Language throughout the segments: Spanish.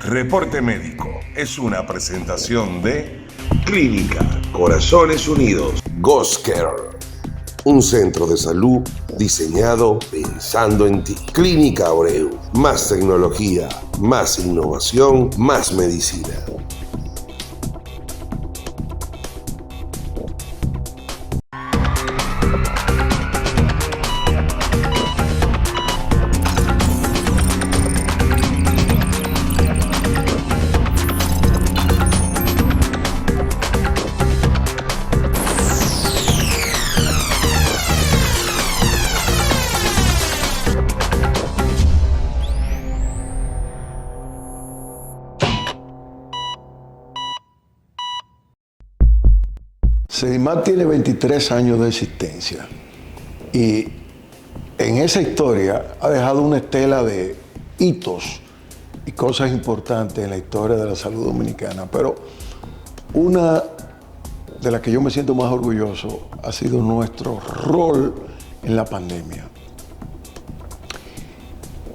Reporte Médico es una presentación de Clínica Corazones Unidos. GhostCare, un centro de salud diseñado pensando en ti. Clínica Abreu, más tecnología, más innovación, más medicina. Sedimat tiene 23 años de existencia y en esa historia ha dejado una estela de hitos y cosas importantes en la historia de la salud dominicana, pero una de las que yo me siento más orgulloso ha sido nuestro rol en la pandemia.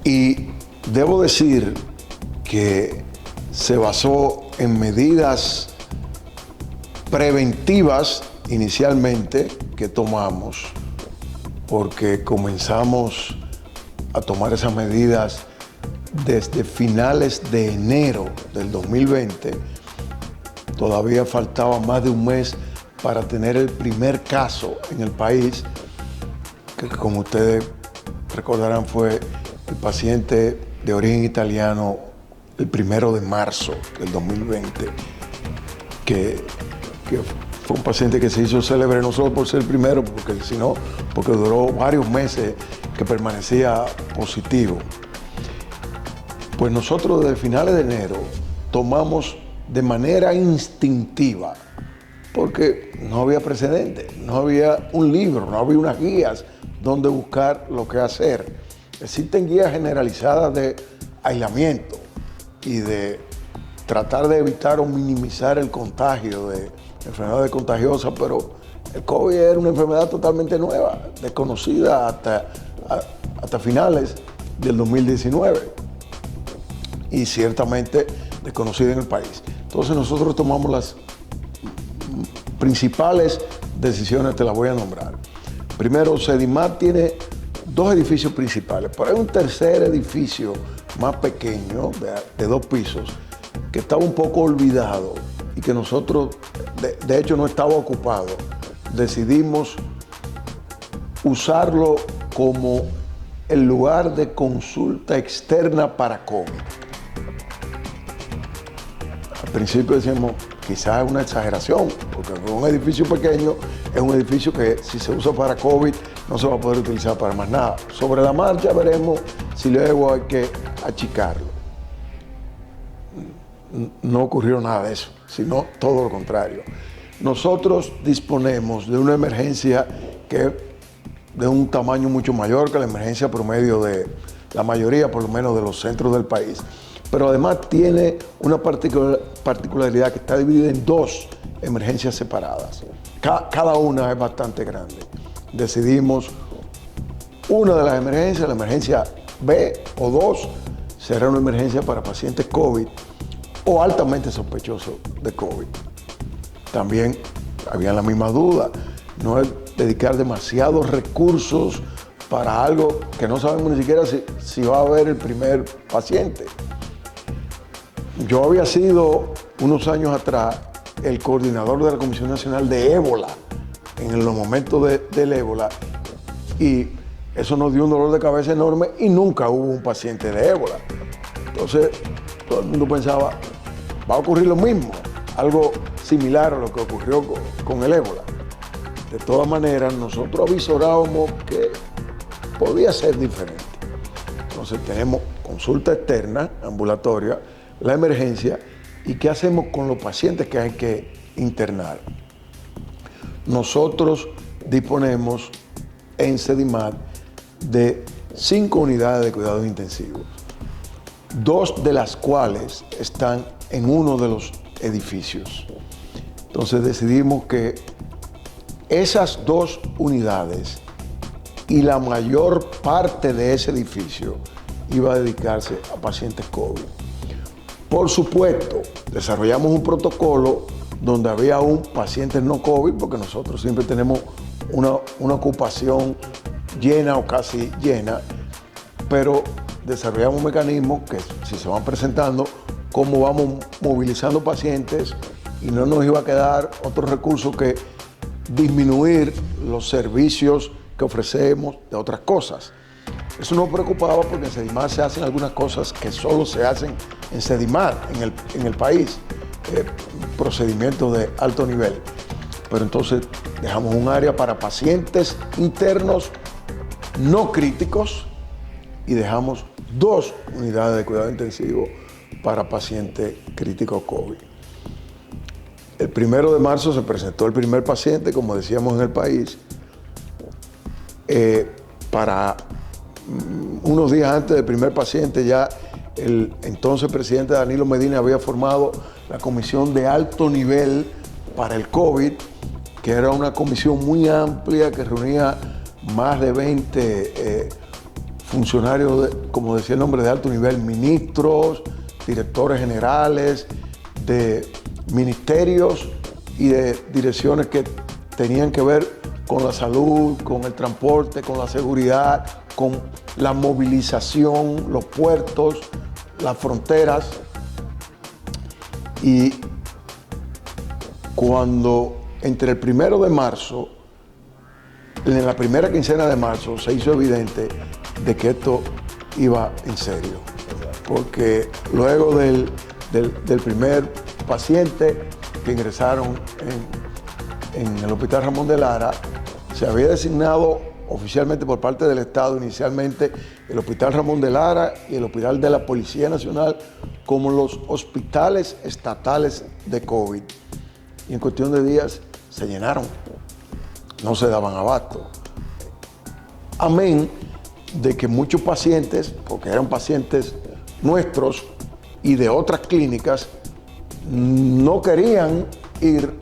Y debo decir que se basó en medidas preventivas inicialmente que tomamos, porque comenzamos a tomar esas medidas desde finales de enero del 2020. Todavía faltaba más de un mes para tener el primer caso en el país, que como ustedes recordarán fue el paciente de origen italiano el 1 de marzo del 2020, que fue un paciente que se hizo célebre no solo por ser el primero, sino porque duró varios meses que permanecía positivo. Pues nosotros desde finales de enero tomamos de manera instintiva, porque no había precedente, no había un libro, no había unas guías donde buscar lo que hacer. Existen guías generalizadas de aislamiento y de tratar de evitar o minimizar el contagio de enfermedades contagiosas, pero el COVID era una enfermedad totalmente nueva, desconocida hasta finales del 2019 y ciertamente desconocida en el país. Entonces nosotros tomamos las principales decisiones, te las voy a nombrar. Primero, Sedimat tiene dos edificios principales, pero hay un tercer edificio más pequeño, de 2 pisos, que estaba un poco olvidado y que nosotros, de hecho no estaba ocupado. Decidimos usarlo como el lugar de consulta externa para COVID. Al principio decíamos, quizás es una exageración, porque un edificio pequeño es un edificio que si se usa para COVID no se va a poder utilizar para más nada. Sobre la marcha veremos si luego hay que achicarlo. No ocurrió nada de eso, sino todo lo contrario. Nosotros disponemos de una emergencia que es de un tamaño mucho mayor que la emergencia promedio de la mayoría, por lo menos, de los centros del país. Pero además tiene una particularidad que está dividida en 2 emergencias separadas. Cada una es bastante grande. Decidimos una de las emergencias, la emergencia B o 2, será una emergencia para pacientes COVID o altamente sospechosos de COVID. También había la misma duda, no es dedicar demasiados recursos para algo que no sabemos ni siquiera si va a haber el primer paciente. Yo había sido unos años atrás el coordinador de la Comisión Nacional de Ébola en los momentos del ébola y eso nos dio un dolor de cabeza enorme y nunca hubo un paciente de ébola. Entonces todo el mundo pensaba, va a ocurrir lo mismo, algo similar a lo que ocurrió con el ébola. De todas maneras, nosotros avisorábamos que podía ser diferente. Entonces tenemos consulta externa, ambulatoria, la emergencia y qué hacemos con los pacientes que hay que internar. Nosotros disponemos en Sedimat de 5 unidades de cuidados intensivos, 2 de las cuales están en uno de los edificios. Entonces decidimos que esas 2 unidades y la mayor parte de ese edificio iba a dedicarse a pacientes COVID. Por supuesto, desarrollamos un protocolo donde había aún pacientes no COVID, porque nosotros siempre tenemos una ocupación llena o casi llena, pero desarrollamos un mecanismo que, si se van presentando, cómo vamos movilizando pacientes, y no nos iba a quedar otro recurso que disminuir los servicios que ofrecemos de otras cosas. Eso nos preocupaba porque en Sedimar se hacen algunas cosas que solo se hacen en Sedimar, en el país, procedimientos de alto nivel. Pero entonces dejamos un área para pacientes internos no críticos y dejamos 2 unidades de cuidado intensivo para pacientes críticos COVID. El 1 de marzo se presentó el primer paciente, como decíamos, en el país. Para unos días antes del primer paciente, ya el entonces presidente Danilo Medina había formado la comisión de alto nivel para el COVID, que era una comisión muy amplia que reunía más de 20 funcionarios, como decía el nombre, de alto nivel, ministros, directores generales, de ministerios y de direcciones que tenían que ver con la salud, con el transporte, con la seguridad, con la movilización, los puertos, las fronteras. Y cuando entre el 1 de marzo, en la primera quincena de marzo, se hizo evidente de que esto iba en serio, porque luego del primer paciente que ingresaron en el Hospital Ramón de Lara, se había designado oficialmente por parte del Estado inicialmente el Hospital Ramón de Lara y el Hospital de la Policía Nacional como los hospitales estatales de COVID. Y en cuestión de días se llenaron, no se daban abasto. Amén de que muchos pacientes, porque eran pacientes nuestros y de otras clínicas, no querían ir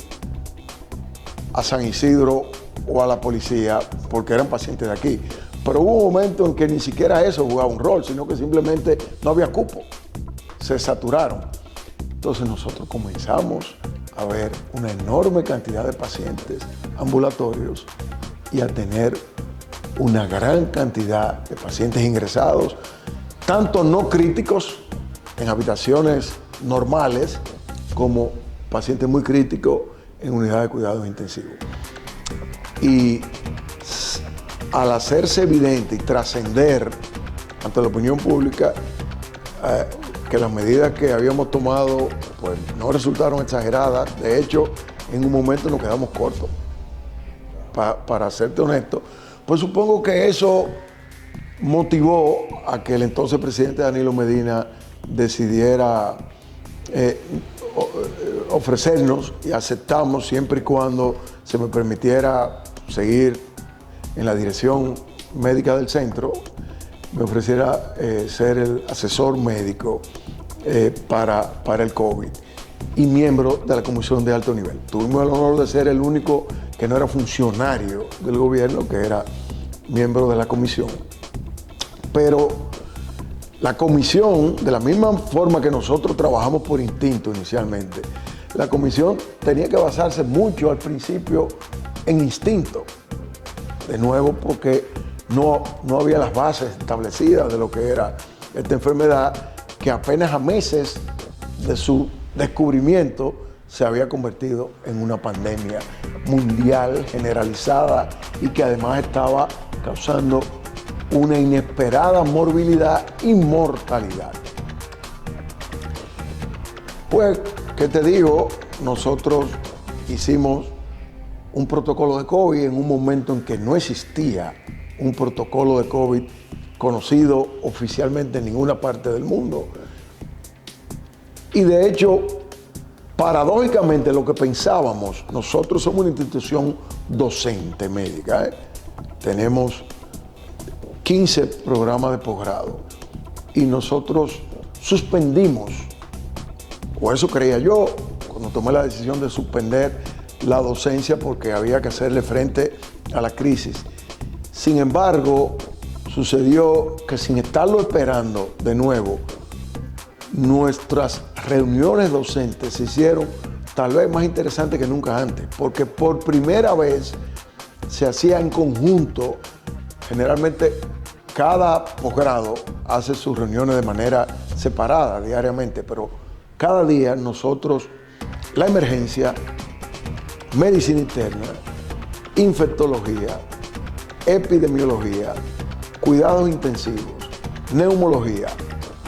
a San Isidro o a la policía porque eran pacientes de aquí. Pero hubo un momento en que ni siquiera eso jugaba un rol, sino que simplemente no había cupo, se saturaron. Entonces nosotros comenzamos a ver una enorme cantidad de pacientes ambulatorios y a tener una gran cantidad de pacientes ingresados, tanto no críticos en habitaciones normales como pacientes muy críticos en unidades de cuidados intensivos. Y al hacerse evidente y trascender ante la opinión pública que las medidas que habíamos tomado pues no resultaron exageradas, de hecho en un momento nos quedamos cortos, para serte honesto, pues supongo que eso motivó a que el entonces presidente Danilo Medina decidiera ofrecernos, y aceptamos siempre y cuando se me permitiera seguir en la dirección médica del centro, me ofreciera ser el asesor médico para el COVID y miembro de la comisión de alto nivel. Tuvimos el honor de ser el único que no era funcionario del gobierno, que era miembro de la comisión. Pero la comisión, de la misma forma que nosotros trabajamos por instinto inicialmente, la comisión tenía que basarse mucho al principio en instinto. De nuevo, porque no había las bases establecidas de lo que era esta enfermedad, que apenas a meses de su descubrimiento se había convertido en una pandemia mundial generalizada y que además estaba causando una inesperada morbilidad y mortalidad. Pues, ¿qué te digo? Nosotros hicimos un protocolo de COVID en un momento en que no existía un protocolo de COVID conocido oficialmente en ninguna parte del mundo. Y de hecho, paradójicamente, lo que pensábamos, nosotros somos una institución docente médica, tenemos 15 programas de posgrado y nosotros suspendimos, o eso creía yo, cuando tomé la decisión de suspender la docencia porque había que hacerle frente a la crisis. Sin embargo, sucedió que sin estarlo esperando de nuevo, nuestras reuniones docentes se hicieron tal vez más interesantes que nunca antes, porque por primera vez se hacía en conjunto. Generalmente cada posgrado hace sus reuniones de manera separada diariamente, pero cada día nosotros, la emergencia, medicina interna, infectología, epidemiología, cuidados intensivos, neumología,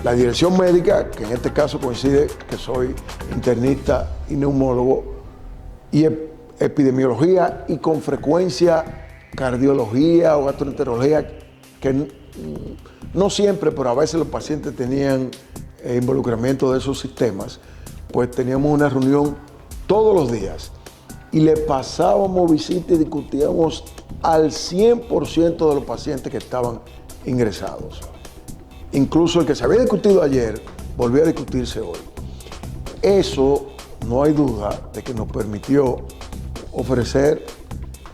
la dirección médica, que en este caso coincide que soy internista y neumólogo, y epidemiología, y con frecuencia cardiología o gastroenterología, que no siempre, pero a veces los pacientes tenían involucramiento de esos sistemas. Pues teníamos una reunión todos los días y le pasábamos visita y discutíamos al 100% de los pacientes que estaban ingresados. Incluso el que se había discutido ayer volvió a discutirse hoy. Eso, no hay duda de que nos permitió ofrecer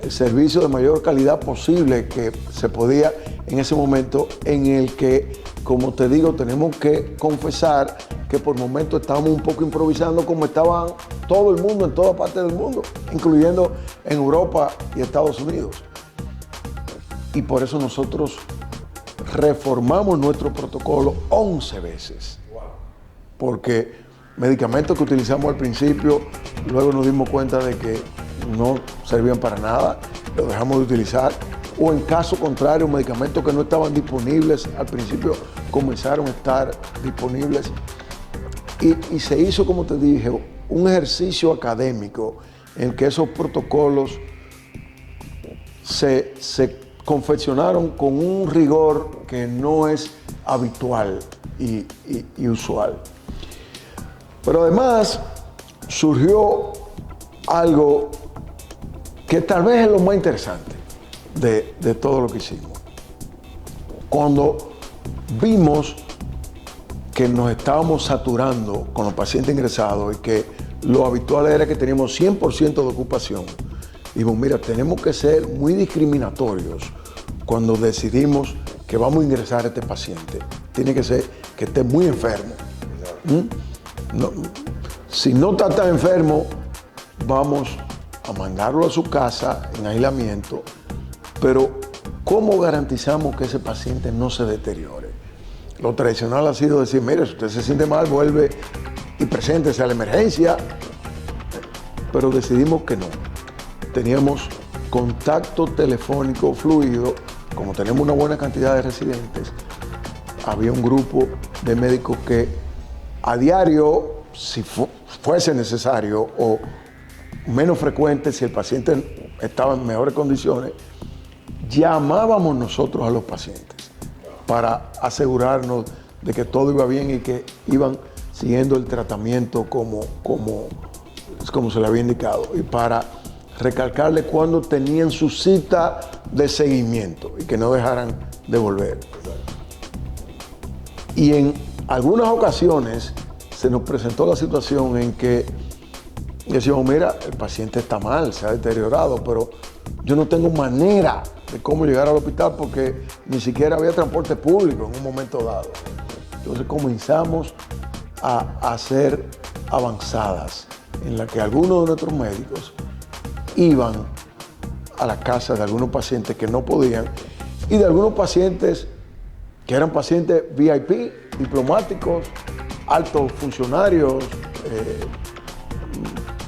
el servicio de mayor calidad posible que se podía en ese momento, en el que, como te digo, tenemos que confesar que por momentos estábamos un poco improvisando, como estaban todo el mundo en toda parte del mundo, incluyendo en Europa y Estados Unidos. Y por eso nosotros reformamos nuestro protocolo 11 veces. Porque medicamentos que utilizamos al principio, luego nos dimos cuenta de que no servían para nada, los dejamos de utilizar. O en caso contrario, medicamentos que no estaban disponibles al principio comenzaron a estar disponibles. Y se hizo, como te dije, un ejercicio académico en el que esos protocolos se confeccionaron con un rigor que no es habitual y usual. Pero además surgió algo que tal vez es lo más interesante de todo lo que hicimos. Cuando vimos que nos estábamos saturando con los pacientes ingresados y que lo habitual era que teníamos 100% de ocupación, dijimos, mira, tenemos que ser muy discriminatorios cuando decidimos que vamos a ingresar a este paciente. Tiene que ser que esté muy enfermo. No, si no está tan enfermo, vamos a mandarlo a su casa en aislamiento, pero ¿cómo garantizamos que ese paciente no se deteriore? Lo tradicional ha sido decir, mire, si usted se siente mal, vuelve y preséntese a la emergencia, pero decidimos que no. Teníamos contacto telefónico fluido, como tenemos una buena cantidad de residentes, había un grupo de médicos que a diario, si fuese necesario, o menos frecuente, si el paciente estaba en mejores condiciones, llamábamos nosotros a los pacientes para asegurarnos de que todo iba bien y que iban siguiendo el tratamiento como se le había indicado, y para recalcarle cuando tenían su cita de seguimiento y que no dejaran de volver. Y en algunas ocasiones se nos presentó la situación en que decíamos, mira, el paciente está mal, se ha deteriorado, pero yo no tengo manera de cómo llegar al hospital porque ni siquiera había transporte público en un momento dado. Entonces comenzamos a hacer avanzadas en las que algunos de nuestros médicos iban a la casa de algunos pacientes que no podían y de algunos pacientes que eran pacientes VIP, diplomáticos, altos funcionarios,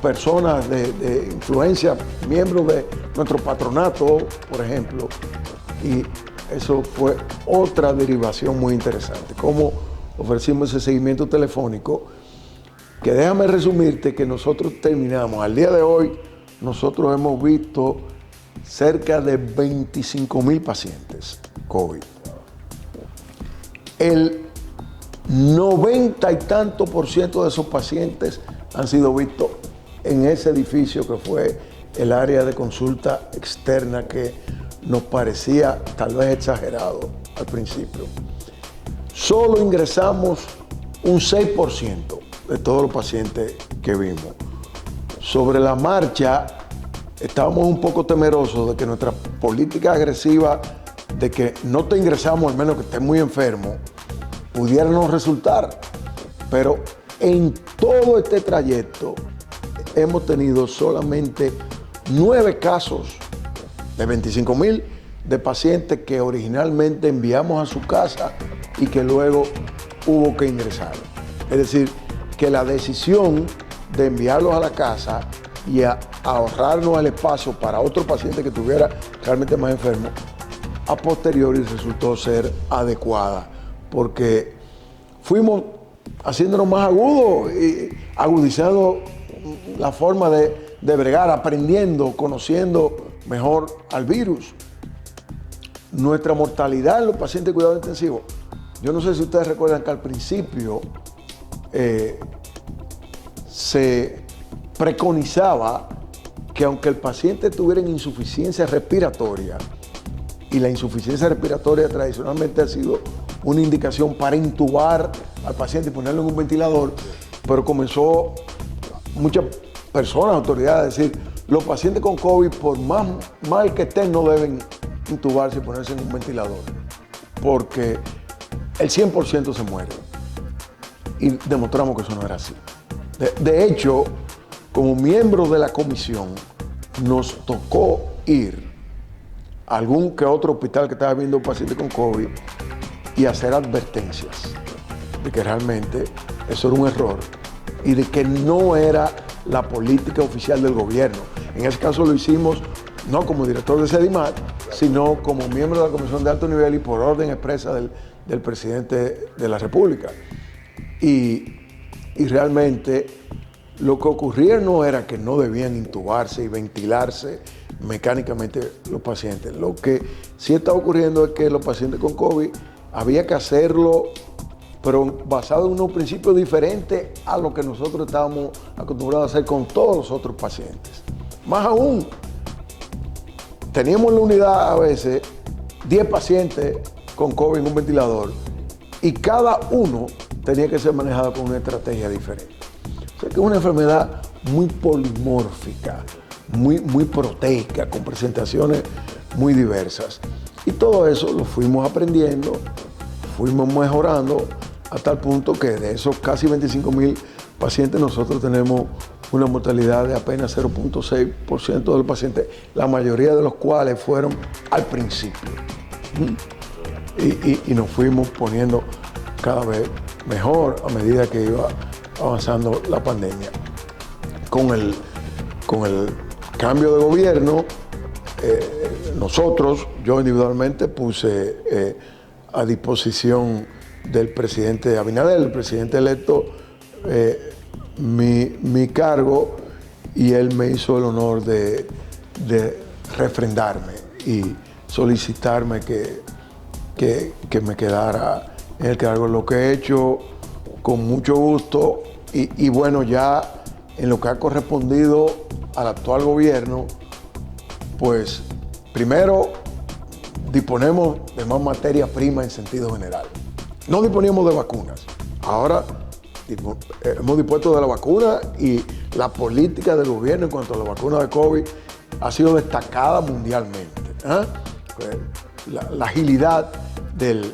personas de influencia, miembros de nuestro patronato, por ejemplo. Y eso fue otra derivación muy interesante, cómo ofrecimos ese seguimiento telefónico, que déjame resumirte que nosotros terminamos, al día de hoy, nosotros hemos visto cerca de 25,000 pacientes COVID. El 90 y tanto % de esos pacientes han sido vistos en ese edificio que fue el área de consulta externa, que nos parecía tal vez exagerado al principio. Solo ingresamos un 6% de todos los pacientes que vimos. Sobre la marcha, estábamos un poco temerosos de que nuestra política agresiva de que no te ingresamos al menos que estés muy enfermo pudiera no resultar. Pero en todo este trayecto hemos tenido solamente 9 casos de 25,000 de pacientes que originalmente enviamos a su casa y que luego hubo que ingresar. Es decir, que la decisión de enviarlos a la casa y a ahorrarnos el espacio para otro paciente que estuviera realmente más enfermo, a posteriori resultó ser adecuada, porque fuimos haciéndonos más agudos y agudizando la forma de bregar, aprendiendo, conociendo mejor al virus. Nuestra mortalidad en los pacientes de cuidado intensivo, yo no sé si ustedes recuerdan que al principio se preconizaba que aunque el paciente tuviera insuficiencia respiratoria, y la insuficiencia respiratoria tradicionalmente ha sido una indicación para intubar al paciente y ponerlo en un ventilador, pero comenzó muchas personas, autoridades, a decir, los pacientes con COVID, por más mal que estén, no deben intubarse y ponerse en un ventilador, porque el 100% se muere. Y demostramos que eso no era así. De hecho, como miembros de la comisión, nos tocó ir a algún que otro hospital que estaba viendo pacientes con COVID y hacer advertencias de que realmente eso era un error y de que no era la política oficial del gobierno. En ese caso lo hicimos no como director de SEDIMAT, sino como miembro de la Comisión de Alto Nivel y por orden expresa del presidente de la República. Y realmente lo que ocurría no era que no debían intubarse y ventilarse mecánicamente los pacientes. Lo que sí está ocurriendo es que los pacientes con COVID había que hacerlo, pero basado en unos principios diferentes a lo que nosotros estábamos acostumbrados a hacer con todos los otros pacientes. Más aún, teníamos en la unidad a veces 10 pacientes con COVID en un ventilador y cada uno tenía que ser manejado con una estrategia diferente. O sea que es una enfermedad muy polimórfica, muy proteica, con presentaciones muy diversas. Y todo eso lo fuimos aprendiendo, fuimos mejorando a tal punto que de esos casi 25,000 pacientes nosotros tenemos una mortalidad de apenas 0.6% de los pacientes, la mayoría de los cuales fueron al principio. Y nos fuimos poniendo cada vez mejor a medida que iba avanzando la pandemia. Con el cambio de gobierno, nosotros, yo individualmente puse a disposición del presidente Abinader, el presidente electo, mi cargo, y él me hizo el honor de refrendarme y solicitarme que me quedara en el cargo, lo que he hecho con mucho gusto y bueno, ya en lo que ha correspondido al actual gobierno, pues primero disponemos de más materia prima en sentido general. No disponíamos de vacunas, ahora hemos dispuesto de la vacuna y la política del gobierno en cuanto a la vacuna de COVID ha sido destacada mundialmente. Pues, la agilidad del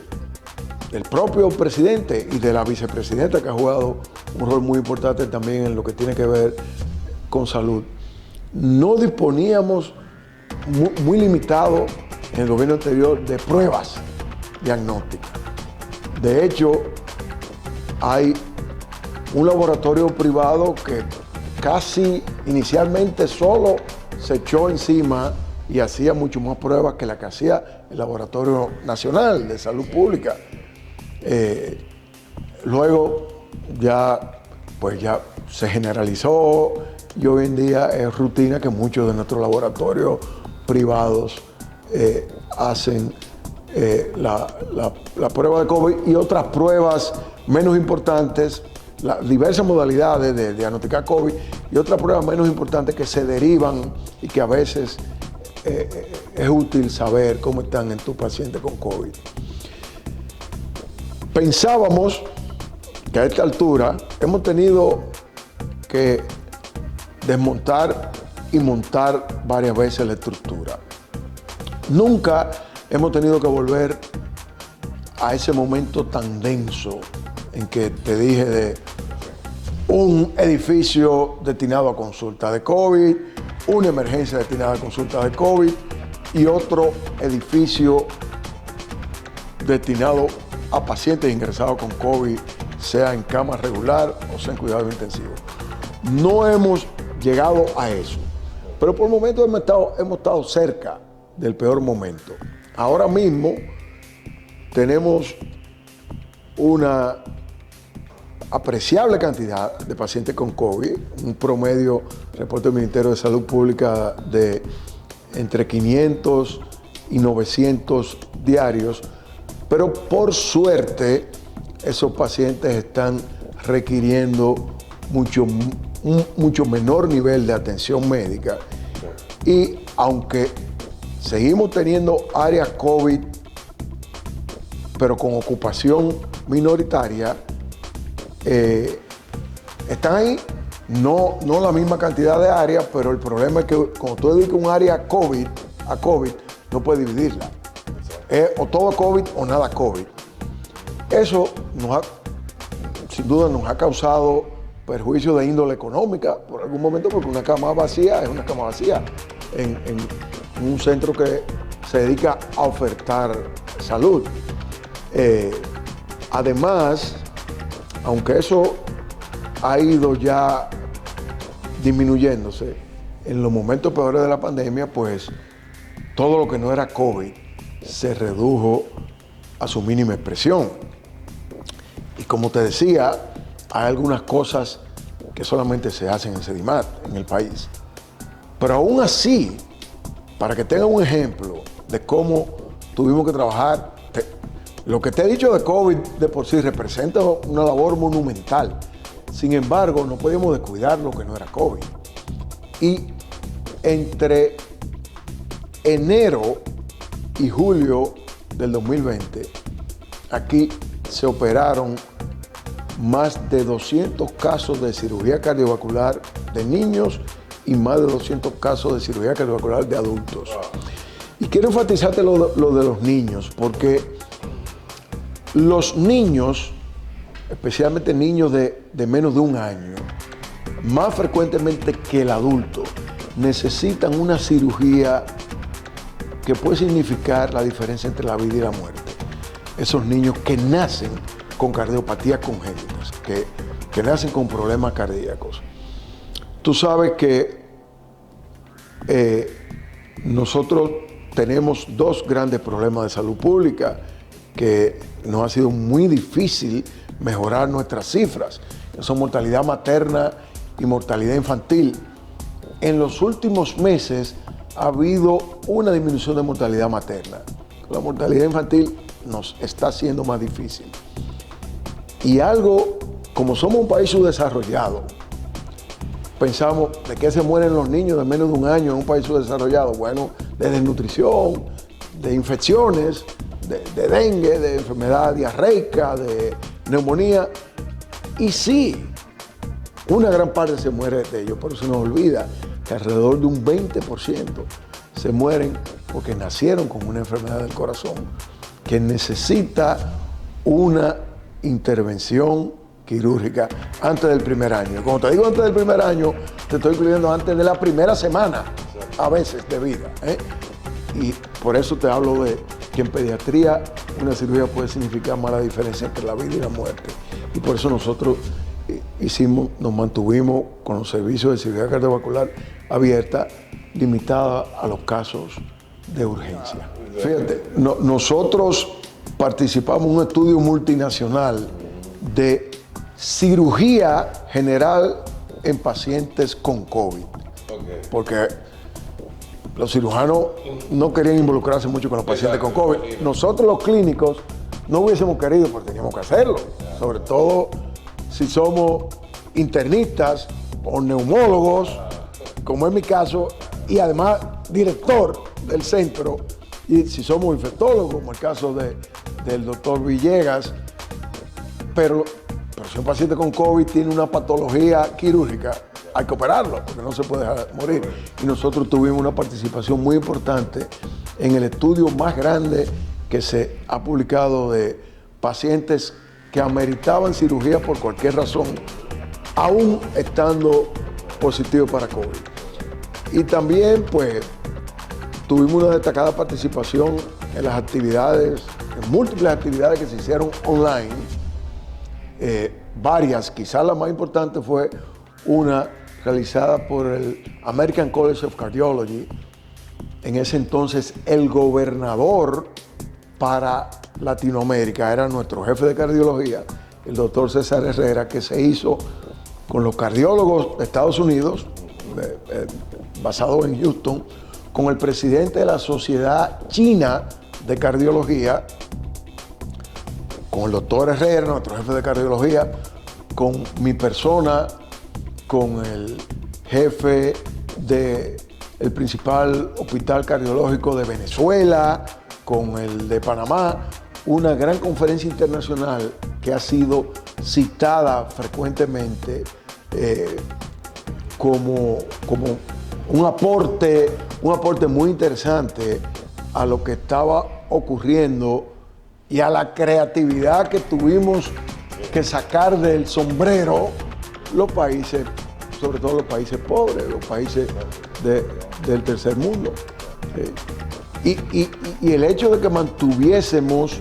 propio presidente y de la vicepresidenta, que ha jugado un rol muy importante también en lo que tiene que ver con salud. No disponíamos muy limitado en el gobierno anterior de pruebas diagnósticas. De hecho, hay un laboratorio privado que casi inicialmente solo se echó encima y hacía mucho más pruebas que la que hacía el Laboratorio Nacional de Salud Pública. Luego ya se generalizó y hoy en día es rutina que muchos de nuestros laboratorios privados hacen la prueba de COVID y otras pruebas menos importantes, las diversas modalidades de diagnosticar COVID y otras pruebas menos importantes que se derivan y que a veces es útil saber cómo están en tu paciente con COVID. Pensábamos que a esta altura hemos tenido que desmontar y montar varias veces la estructura. Nunca hemos tenido que volver a ese momento tan denso en que te dije de un edificio destinado a consulta de COVID, una emergencia destinada a consulta de COVID y otro edificio destinado a pacientes ingresados con COVID, sea en cama regular o sea en cuidado intensivo. No hemos llegado a eso, pero por el momento hemos estado cerca del peor momento. Ahora mismo tenemos una apreciable cantidad de pacientes con COVID, un promedio, reporte del Ministerio de Salud Pública, de entre 500 y 900 diarios, pero por suerte esos pacientes están requiriendo un mucho menor nivel de atención médica y aunque seguimos teniendo áreas COVID, pero con ocupación minoritaria, están ahí, no la misma cantidad de áreas, pero el problema es que cuando tú dedicas un área COVID a COVID, no puedes dividirla. Es o todo COVID o nada COVID. Eso sin duda nos ha causado perjuicios de índole económica por algún momento, porque una cama vacía es una cama vacía en un centro que se dedica a ofertar salud. Además, aunque eso ha ido ya disminuyéndose, en los momentos peores de la pandemia, pues todo lo que no era COVID se redujo a su mínima expresión. Y como te decía, hay algunas cosas que solamente se hacen en Sedimat, en el país. Pero aún así, para que tengan un ejemplo de cómo tuvimos que trabajar, lo que te he dicho de COVID de por sí representa una labor monumental. Sin embargo, no podíamos descuidar lo que no era COVID. Y entre enero y julio del 2020, aquí se operaron más de 200 casos de cirugía cardiovascular de niños y más de 200 casos de cirugía cardiovascular de adultos. Y quiero enfatizarte lo de los niños, porque los niños, especialmente niños de menos de un año, más frecuentemente que el adulto, necesitan una cirugía que puede significar la diferencia entre la vida y la muerte. Esos niños que nacen con cardiopatías congénitas, que nacen con problemas cardíacos. Tú sabes que nosotros tenemos dos grandes problemas de salud pública que nos ha sido muy difícil mejorar nuestras cifras, que son mortalidad materna y mortalidad infantil. En los últimos meses ha habido una disminución de mortalidad materna. La mortalidad infantil nos está haciendo más difícil. Y algo, como somos un país subdesarrollado, pensamos, ¿de qué se mueren los niños de menos de un año en un país subdesarrollado? Bueno, de desnutrición, de infecciones, de dengue, de enfermedad diarreica, de neumonía. Y sí, una gran parte se muere de ellos, pero se nos olvida que alrededor de un 20% se mueren porque nacieron con una enfermedad del corazón que necesita una intervención quirúrgica antes del primer año. Cuando te digo antes del primer año, te estoy incluyendo antes de la primera semana, a veces, de vida. Y por eso te hablo de que en pediatría una cirugía puede significar más la diferencia entre la vida y la muerte. Y por eso nosotros nos mantuvimos con los servicios de cirugía cardiovascular abierta, limitada a los casos de urgencia. Fíjate, nosotros participamos en un estudio multinacional de cirugía general en pacientes con COVID. Porque los cirujanos no querían involucrarse mucho con los pacientes con COVID. Nosotros los clínicos no hubiésemos querido, pero teníamos que hacerlo. Sobre todo si somos internistas o neumólogos, como es mi caso, y además director del centro, y si somos infectólogos, como el caso del doctor Villegas, pero si un paciente con COVID tiene una patología quirúrgica, hay que operarlo, porque no se puede dejar morir. Y nosotros tuvimos una participación muy importante en el estudio más grande que se ha publicado de pacientes que ameritaban cirugía por cualquier razón, aún estando positivos para COVID. Y también, pues, tuvimos una destacada participación en las actividades, en múltiples actividades que se hicieron online. Varias, quizás la más importante fue una realizada por el American College of Cardiology. En ese entonces, el gobernador para Latinoamérica era nuestro jefe de cardiología, el doctor César Herrera, que se hizo con los cardiólogos de Estados Unidos, basado en Houston, con el presidente de la Sociedad China de Cardiología, con el doctor Herrera, nuestro jefe de cardiología, con mi persona, con el jefe del principal hospital cardiológico de Venezuela, con el de Panamá, una gran conferencia internacional que ha sido citada frecuentemente como un aporte muy interesante a lo que estaba ocurriendo y a la creatividad que tuvimos que sacar del sombrero los países, sobre todo los países pobres, los países del tercer mundo. Y el hecho de que mantuviésemos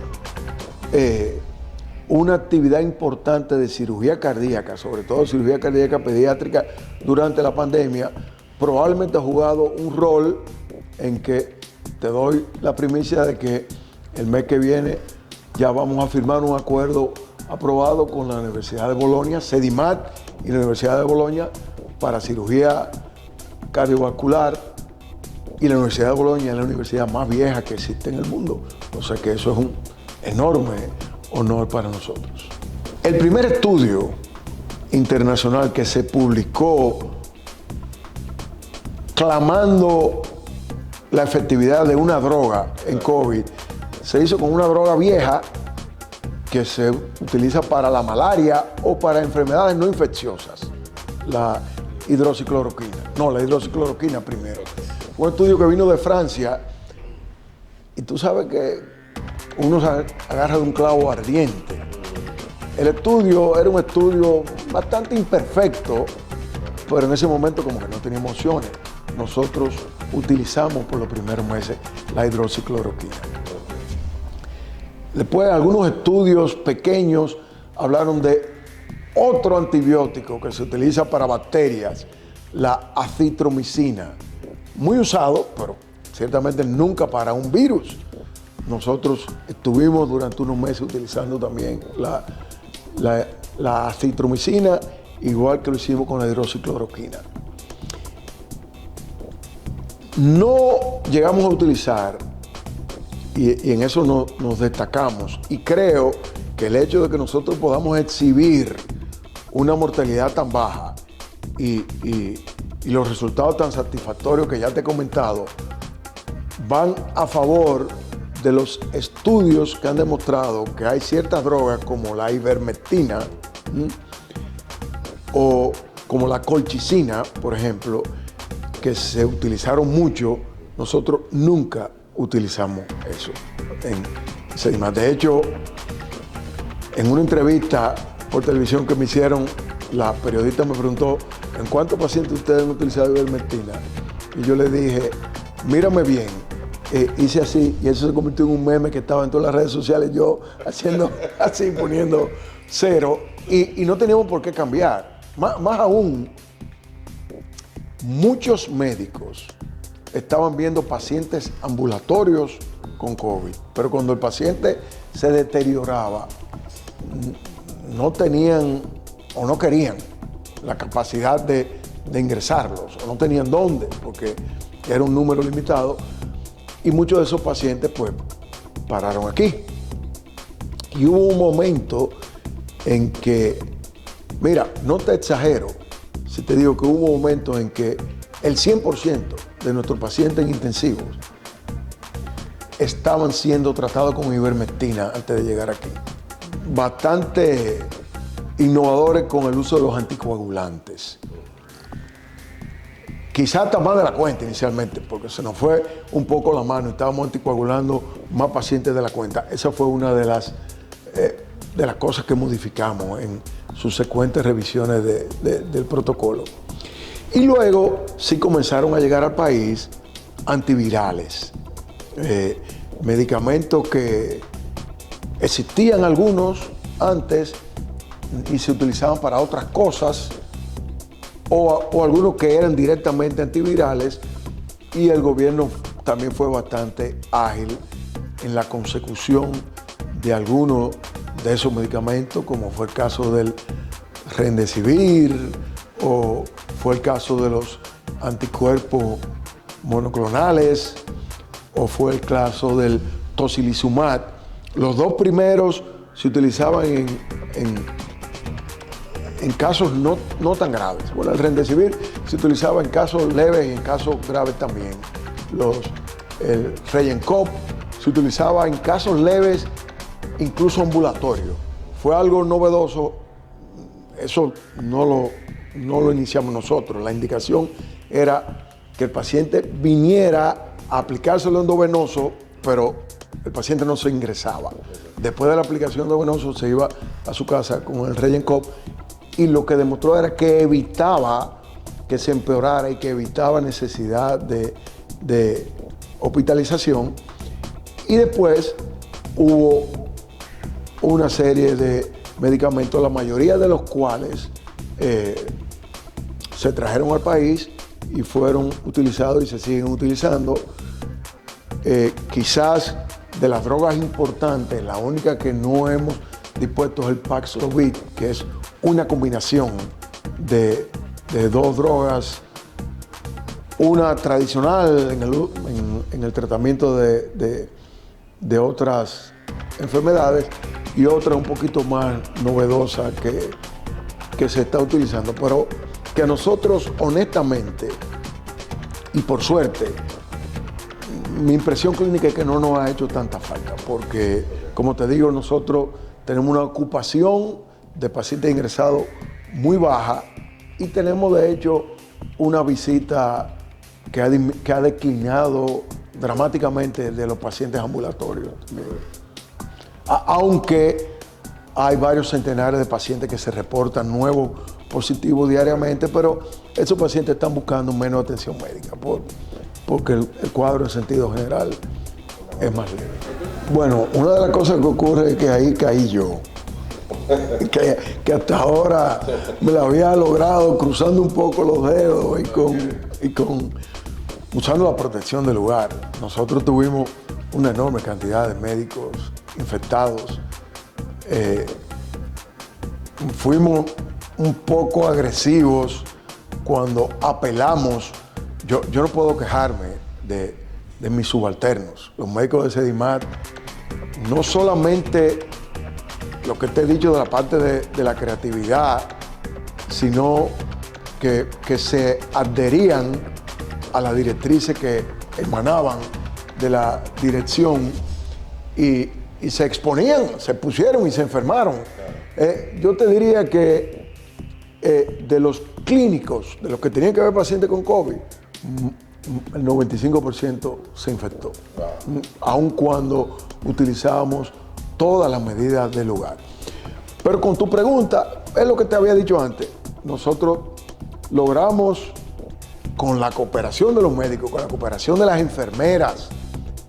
una actividad importante de cirugía cardíaca, sobre todo cirugía cardíaca pediátrica durante la pandemia, probablemente ha jugado un rol en que te doy la primicia de que el mes que viene ya vamos a firmar un acuerdo aprobado con la Universidad de Bolonia, CEDIMAT y la Universidad de Bolonia para cirugía cardiovascular, y la Universidad de Bolonia es la universidad más vieja que existe en el mundo. O sea que eso es un enorme honor para nosotros. El primer estudio internacional que se publicó clamando la efectividad de una droga en COVID se hizo con una droga vieja que se utiliza para la malaria o para enfermedades no infecciosas, la hidroxicloroquina. No, la hidroxicloroquina primero. Un estudio que vino de Francia, y tú sabes que uno se agarra de un clavo ardiente. El estudio era un estudio bastante imperfecto, pero en ese momento como que no tenía opciones. Nosotros utilizamos por los primeros meses la hidroxicloroquina. Después algunos estudios pequeños hablaron de otro antibiótico que se utiliza para bacterias, la acitromicina. Muy usado, pero ciertamente nunca para un virus. Nosotros estuvimos durante unos meses utilizando también la acitromicina, igual que lo hicimos con la hidroxicloroquina. No llegamos a utilizar, y en eso nos destacamos, y creo que el hecho de que nosotros podamos exhibir una mortalidad tan baja y los resultados tan satisfactorios que ya te he comentado, van a favor de los estudios que han demostrado que hay ciertas drogas como la ivermectina o como la colchicina, por ejemplo, que se utilizaron mucho. Nosotros nunca utilizamos eso en CEDIMAT. De hecho, en una entrevista por televisión que me hicieron, la periodista me preguntó: ¿en cuántos pacientes ustedes han utilizado ivermectina? Y yo le dije: mírame bien. Hice así, y eso se convirtió en un meme que estaba en todas las redes sociales, yo haciendo así, poniendo 0, y no teníamos por qué cambiar. Más aún, muchos médicos estaban viendo pacientes ambulatorios con COVID, pero cuando el paciente se deterioraba, no tenían o no querían la capacidad de ingresarlos, o no tenían dónde, porque era un número limitado, y muchos de esos pacientes pues pararon aquí. Y hubo un momento en que, mira, no te exagero si te digo que hubo momentos en que el 100% de nuestros pacientes intensivos estaban siendo tratados con ivermectina antes de llegar aquí. Bastante innovadores con el uso de los anticoagulantes. Quizás hasta más de la cuenta inicialmente, porque se nos fue un poco la mano y estábamos anticoagulando más pacientes de la cuenta. Esa fue una de las de las cosas que modificamos en subsecuentes revisiones del protocolo. Y luego sí comenzaron a llegar al país antivirales, medicamentos que existían algunos antes y se utilizaban para otras cosas, o algunos que eran directamente antivirales, y el gobierno también fue bastante ágil en la consecución de algunos de esos medicamentos, como fue el caso del Remdesivir, o fue el caso de los anticuerpos monoclonales, o fue el caso del tocilizumab. Los dos primeros se utilizaban en casos no tan graves. Bueno, el Remdesivir se utilizaba en casos leves y en casos graves también. El Regencop se utilizaba en casos leves, incluso ambulatorio. Fue algo novedoso, eso no lo iniciamos nosotros. La indicación era que el paciente viniera a aplicárselo endovenoso, pero el paciente no se ingresaba. Después de la aplicación endovenoso se iba a su casa con el Regencop, y lo que demostró era que evitaba que se empeorara y que evitaba necesidad de hospitalización. Y después hubo una serie de medicamentos, la mayoría de los cuales se trajeron al país y fueron utilizados y se siguen utilizando. Quizás de las drogas importantes, la única que no hemos dispuesto es el Paxlovid, que es una combinación de dos drogas, una tradicional en el tratamiento de otras enfermedades y otra un poquito más novedosa que se está utilizando, pero que a nosotros honestamente y por suerte, mi impresión clínica es que no nos ha hecho tanta falta, porque como te digo, nosotros tenemos una ocupación de pacientes ingresados muy baja y tenemos de hecho una visita que ha declinado dramáticamente de los pacientes ambulatorios. Aunque hay varios centenares de pacientes que se reportan nuevos positivos diariamente, pero esos pacientes están buscando menos atención médica porque el cuadro en sentido general es más leve. Bueno, una de las cosas que ocurre es que ahí caí yo. Que hasta ahora me la había logrado cruzando un poco los dedos y usando la protección del lugar. Nosotros tuvimos una enorme cantidad de médicos infectados. Fuimos un poco agresivos cuando apelamos. Yo no puedo quejarme de mis subalternos. Los médicos de Sedimat, no solamente lo que te he dicho de la parte de la creatividad, sino que se adherían a las directrices que emanaban de la dirección y se exponían, se pusieron y se enfermaron. Yo te diría que de los clínicos, de los que tenían que ver pacientes con COVID, el 95% se infectó, aun cuando utilizábamos todas las medidas del lugar. Pero con tu pregunta, es lo que te había dicho antes. Nosotros logramos, con la cooperación de los médicos, con la cooperación de las enfermeras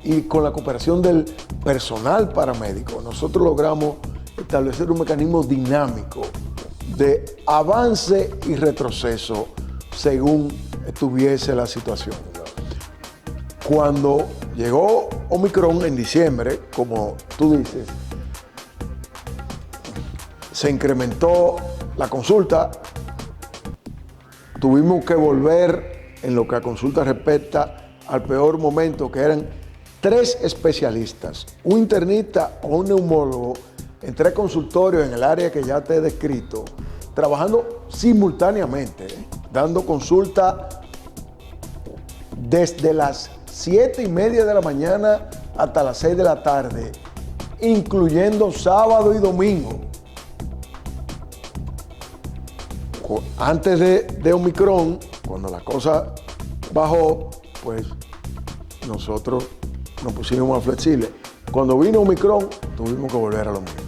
y con la cooperación del personal paramédico, nosotros logramos establecer un mecanismo dinámico de avance y retroceso según estuviese la situación. Cuando llegó Omicron en diciembre, como tú dices, se incrementó la consulta, tuvimos que volver en lo que a consulta respecta al peor momento, que eran 3 especialistas, un internista o un neumólogo en 3 consultorios en el área que ya te he descrito, trabajando simultáneamente, dando consulta desde las 7:30 de la mañana hasta las 6 de la tarde, incluyendo sábado y domingo. Antes de Omicron, cuando la cosa bajó, pues nosotros nos pusimos más flexibles. Cuando vino Omicron, tuvimos que volver a lo mismo.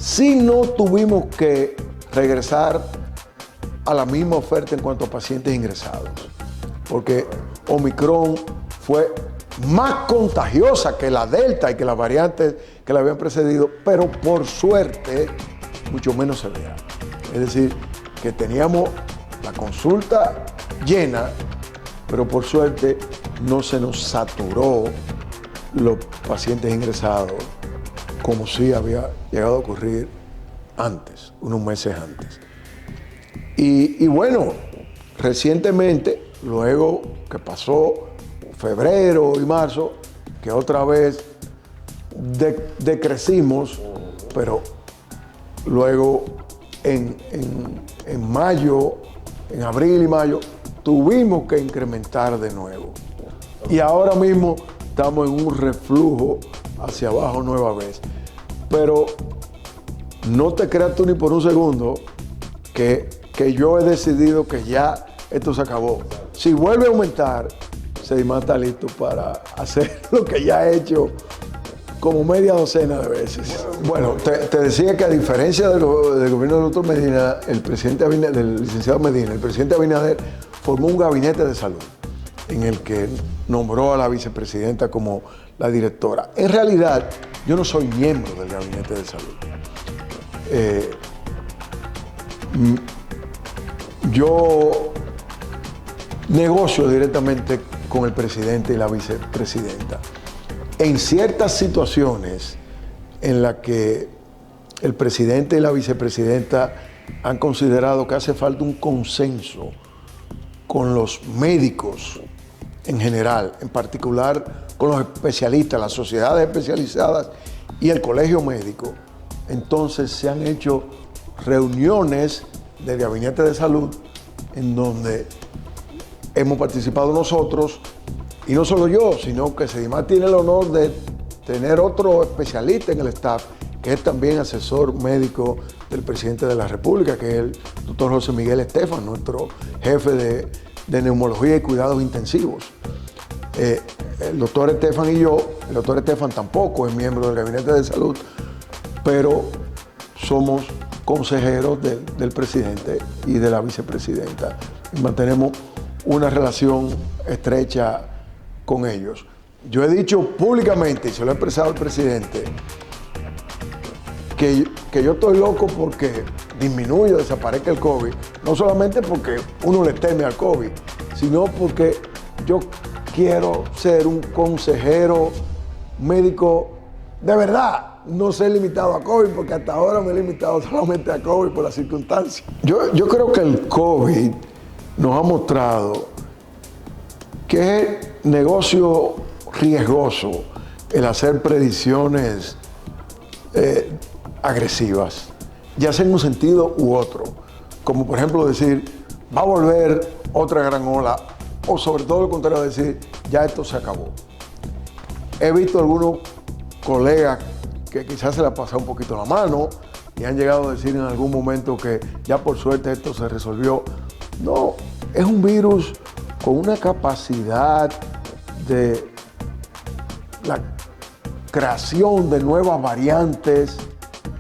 Sí, no tuvimos que regresar a la misma oferta en cuanto a pacientes ingresados, porque Omicron fue más contagiosa que la Delta y que las variantes que la habían precedido, pero por suerte mucho menos severa. Es decir, que teníamos la consulta llena, pero por suerte no se nos saturó los pacientes ingresados como sí había llegado a ocurrir antes, unos meses antes. Y bueno, recientemente, luego que pasó febrero y marzo, que otra vez decrecimos, pero luego en mayo, en abril y mayo, tuvimos que incrementar de nuevo. Y ahora mismo estamos en un reflujo hacia abajo nueva vez. Pero no te creas tú ni por un segundo que yo he decidido que ya esto se acabó. Si vuelve a aumentar, Sedimán está listo para hacer lo que ya ha hecho como media docena de veces. Bueno, te decía que a diferencia del gobierno del doctor Medina, del licenciado Medina, el presidente Abinader formó un gabinete de salud en el que nombró a la vicepresidenta como la directora. En realidad, yo no soy miembro del gabinete de salud. Yo negocio directamente con el presidente y la vicepresidenta. En ciertas situaciones en las que el presidente y la vicepresidenta han considerado que hace falta un consenso con los médicos en general, en particular con los especialistas, las sociedades especializadas y el colegio médico, entonces se han hecho reuniones del Gabinete de Salud en donde hemos participado nosotros, y no solo yo, sino que Sedimán tiene el honor de tener otro especialista en el staff, que es también asesor médico del presidente de la República, que es el doctor José Miguel Estefan, nuestro jefe de neumología y cuidados intensivos. El doctor Estefan y yo, el doctor Estefan tampoco es miembro del Gabinete de Salud, pero somos consejeros del presidente y de la vicepresidenta. Y mantenemos una relación estrecha con ellos. Yo he dicho públicamente, y se lo he expresado al presidente, que yo estoy loco porque disminuya, desaparezca el COVID, no solamente porque uno le teme al COVID, sino porque yo quiero ser un consejero médico de verdad, no ser limitado a COVID, porque hasta ahora me he limitado solamente a COVID por las circunstancias. Yo creo que el COVID nos ha mostrado que es negocio riesgoso el hacer predicciones agresivas, ya sea en un sentido u otro, como por ejemplo decir, va a volver otra gran ola, o sobre todo lo contrario, decir, ya esto se acabó. He visto algunos colegas que quizás se les ha pasado un poquito la mano y han llegado a decir en algún momento que ya por suerte esto se resolvió. No, es un virus con una capacidad de la creación de nuevas variantes,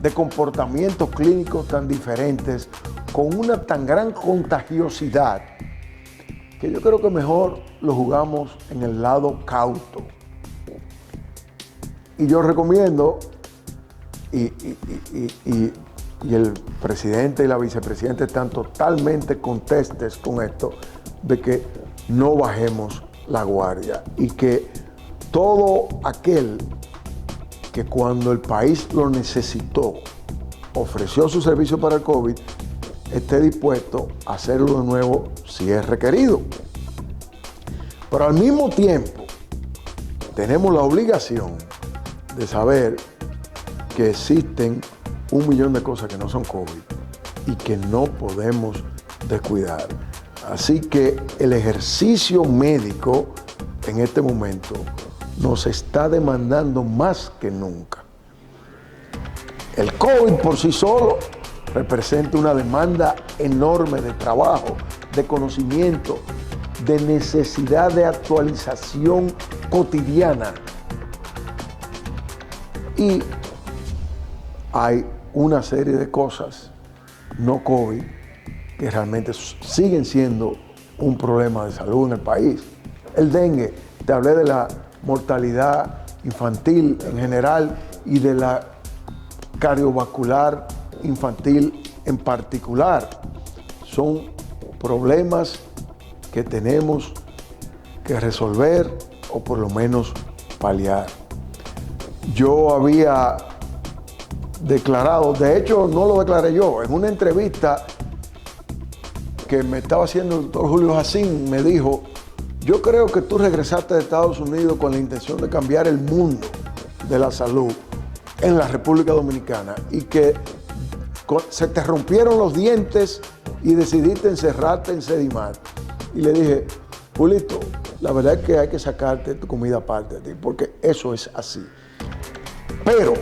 de comportamientos clínicos tan diferentes, con una tan gran contagiosidad, que yo creo que mejor lo jugamos en el lado cauto. Y yo recomiendo, y el presidente y la vicepresidenta están totalmente contestes con esto, de que no bajemos la guardia y que todo aquel que cuando el país lo necesitó ofreció su servicio para el COVID esté dispuesto a hacerlo de nuevo si es requerido. Pero al mismo tiempo tenemos la obligación de saber que existen 1 millón de cosas que no son COVID y que no podemos descuidar. Así que el ejercicio médico en este momento nos está demandando más que nunca. El COVID por sí solo representa una demanda enorme de trabajo, de conocimiento, de necesidad de actualización cotidiana. Y hay una serie de cosas no COVID que realmente siguen siendo un problema de salud en el país. El dengue, te hablé de la mortalidad infantil en general y de la cardiovascular infantil en particular. Son problemas que tenemos que resolver o por lo menos paliar. Yo había declarado, de hecho no lo declaré yo, en una entrevista que me estaba haciendo el doctor Julio Jacín, me dijo: yo creo que tú regresaste de Estados Unidos con la intención de cambiar el mundo de la salud en la República Dominicana y que se te rompieron los dientes y decidiste encerrarte en Sedimar. Y le dije: Julito, la verdad es que hay que sacarte tu comida aparte de ti, porque eso es así. Pero,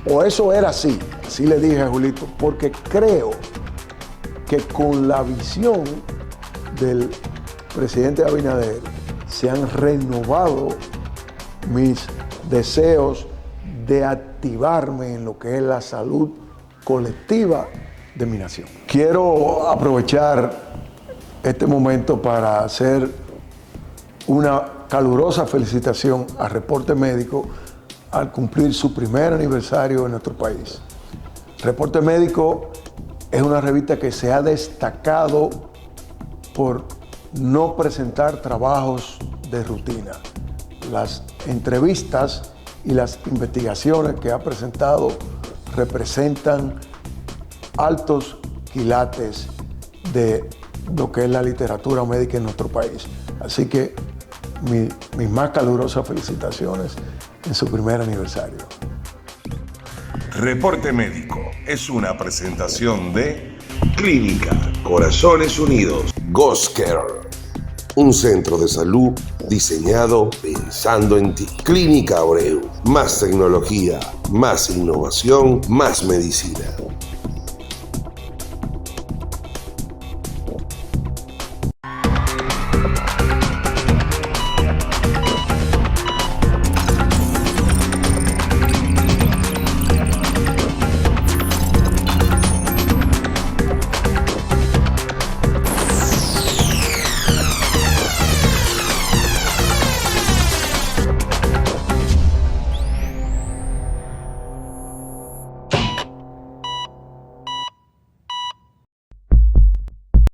o eso era así le dije a Julito, porque creo que con la visión del presidente Abinader se han renovado mis deseos de activarme en lo que es la salud colectiva de mi nación. Quiero aprovechar este momento para hacer una calurosa felicitación a Reporte Médico al cumplir su primer aniversario en nuestro país. Reporte Médico es una revista que se ha destacado por no presentar trabajos de rutina. Las entrevistas y las investigaciones que ha presentado representan altos quilates de lo que es la literatura médica en nuestro país. Así que mis más calurosas felicitaciones en su primer aniversario. Reporte Médico es una presentación de Clínica Corazones Unidos, Goscare, un centro de salud diseñado pensando en ti. Clínica Abreu, más tecnología, más innovación, más medicina.